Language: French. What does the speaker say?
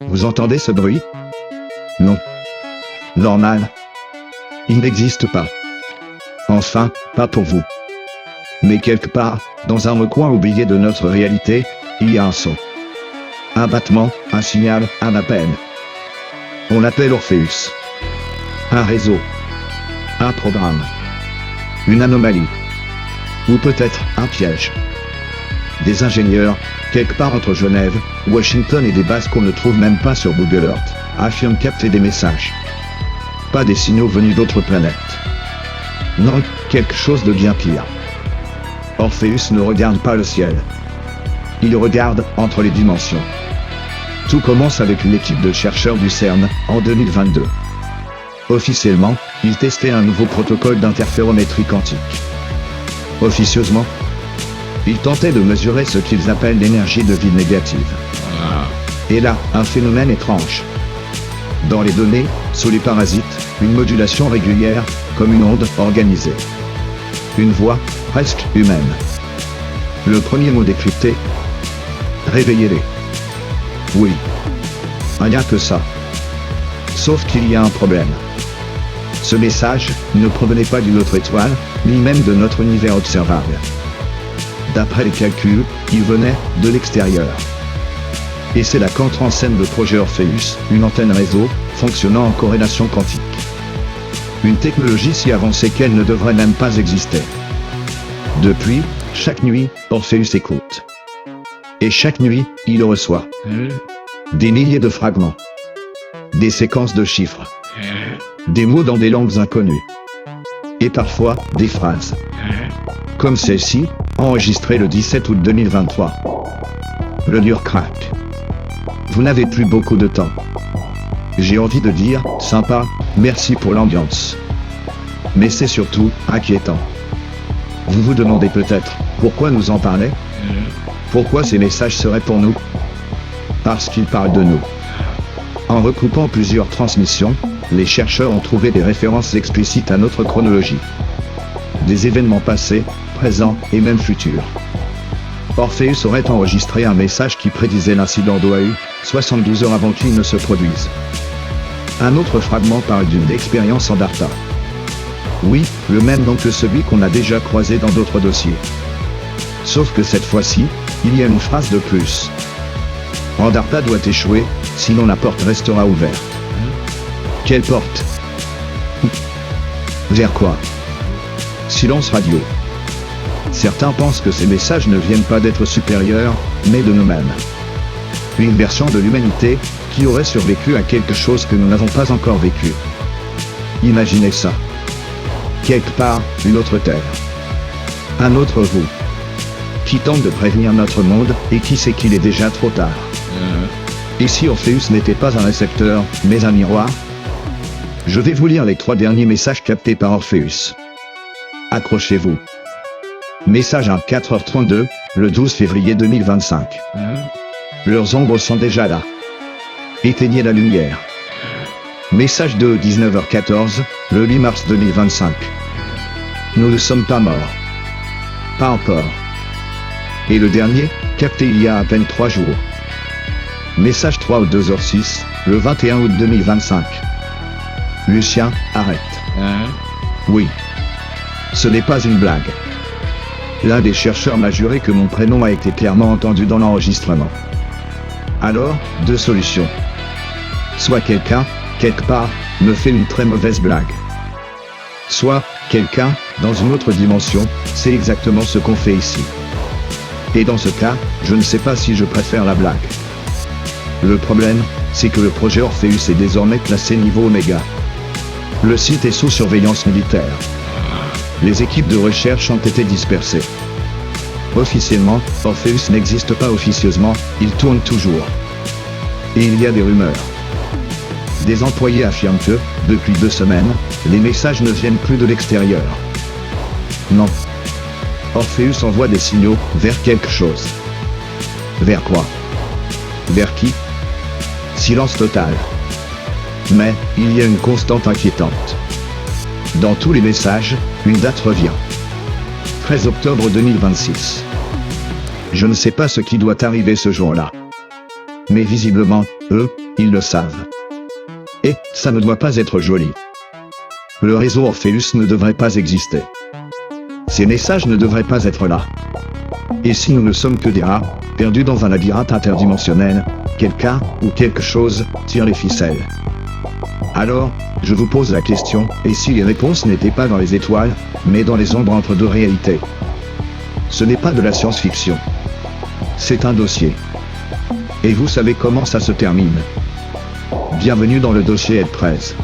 Vous entendez ce bruit? Non. Normal. Il n'existe pas. Enfin, pas pour vous. Mais quelque part, dans un recoin oublié de notre réalité, il y a un son. Un battement, un signal, un appel. On l'appelle Orpheus. Un réseau. Un programme. Une anomalie. Ou peut-être un piège. Des ingénieurs, quelque part entre Genève, Washington et des bases qu'on ne trouve même pas sur Google Earth, affirment capter des messages. Pas des signaux venus d'autres planètes. Non, quelque chose de bien pire. Orpheus ne regarde pas le ciel. Il regarde entre les dimensions. Tout commence avec une équipe de chercheurs du CERN, en 2022. Officiellement, ils testaient un nouveau protocole d'interférométrie quantique. Officieusement, ils tentaient de mesurer ce qu'ils appellent l'énergie de vide négative. Et là, un phénomène étrange. Dans les données, sous les parasites, une modulation régulière, comme une onde organisée. Une voix, presque humaine. Le premier mot décrypté. Réveillez-les. Oui. Rien que ça. Sauf qu'il y a un problème. Ce message ne provenait pas d'une autre étoile, ni même de notre univers observable. D'après les calculs, il venait de l'extérieur. Et c'est là qu'entre en scène le projet Orpheus, une antenne réseau, fonctionnant en corrélation quantique. Une technologie si avancée qu'elle ne devrait même pas exister. Depuis, chaque nuit, Orpheus écoute. Et chaque nuit, il reçoit des milliers de fragments. Des séquences de chiffres. Des mots dans des langues inconnues. Et parfois, des phrases. Comme celle-ci, enregistrée le 17 août 2023. Le dur crack. Vous n'avez plus beaucoup de temps. J'ai envie de dire, sympa, merci pour l'ambiance. Mais c'est surtout, inquiétant. Vous vous demandez peut-être, pourquoi nous en parler? Pourquoi ces messages seraient pour nous? Parce qu'ils parlent de nous. En recoupant plusieurs transmissions, les chercheurs ont trouvé des références explicites à notre chronologie. Des événements passés, présents et même futurs. Orpheus aurait enregistré un message qui prédisait l'incident d'Oahu, 72 heures avant qu'il ne se produise. Un autre fragment parle d'une expérience en DARPA. Oui, le même nom que celui qu'on a déjà croisé dans d'autres dossiers. Sauf que cette fois-ci, il y a une phrase de plus. Andarta doit échouer, sinon la porte restera ouverte. Quelle porte? Vers quoi? Silence radio. Certains pensent que ces messages ne viennent pas d'êtres supérieurs, mais de nous-mêmes. Une version de l'humanité, qui aurait survécu à quelque chose que nous n'avons pas encore vécu. Imaginez ça. Quelque part, une autre Terre. Un autre vous. Qui tente de prévenir notre monde, et qui sait qu'il est déjà trop tard. Et si Orpheus n'était pas un récepteur, mais un miroir? Je vais vous lire les 3 derniers messages captés par Orpheus. Accrochez-vous. Message à 4h32, le 12 février 2025. Leurs ombres sont déjà là. Éteignez la lumière. Message de 19h14, le 8 mars 2025. Nous ne sommes pas morts. Pas encore. Et le dernier, capté il y a à peine 3 jours. Message 3 au 2h06, le 21 août 2025. Lucien, arrête. Oui. Ce n'est pas une blague. L'un des chercheurs m'a juré que mon prénom a été clairement entendu dans l'enregistrement. Alors, 2 solutions. Soit quelqu'un, quelque part, me fait une très mauvaise blague. Soit, quelqu'un, dans une autre dimension, c'est exactement ce qu'on fait ici. Et dans ce cas, je ne sais pas si je préfère la blague. Le problème, c'est que le projet Orpheus est désormais classé niveau Oméga. Le site est sous surveillance militaire. Les équipes de recherche ont été dispersées. Officiellement, Orpheus n'existe pas officieusement, il tourne toujours. Et il y a des rumeurs. Des employés affirment que, depuis 2 semaines, les messages ne viennent plus de l'extérieur. Non. Orpheus envoie des signaux vers quelque chose. Vers quoi? Vers qui? Silence total. Mais, il y a une constante inquiétante. Dans tous les messages, une date revient. 13 octobre 2026. Je ne sais pas ce qui doit arriver ce jour-là. Mais visiblement, Eux, ils le savent. Et ça ne doit pas être joli. Le réseau Orpheus ne devrait pas exister. Ces messages ne devraient pas être là. Et si nous ne sommes que des rats, perdus dans un labyrinthe interdimensionnel, quelqu'un ou quelque chose tire les ficelles. Alors, je vous pose la question, et si les réponses n'étaient pas dans les étoiles, mais dans les ombres entre deux réalités? Ce n'est pas de la science-fiction. C'est un dossier. Et vous savez comment ça se termine. Bienvenue dans le dossier Ed 13.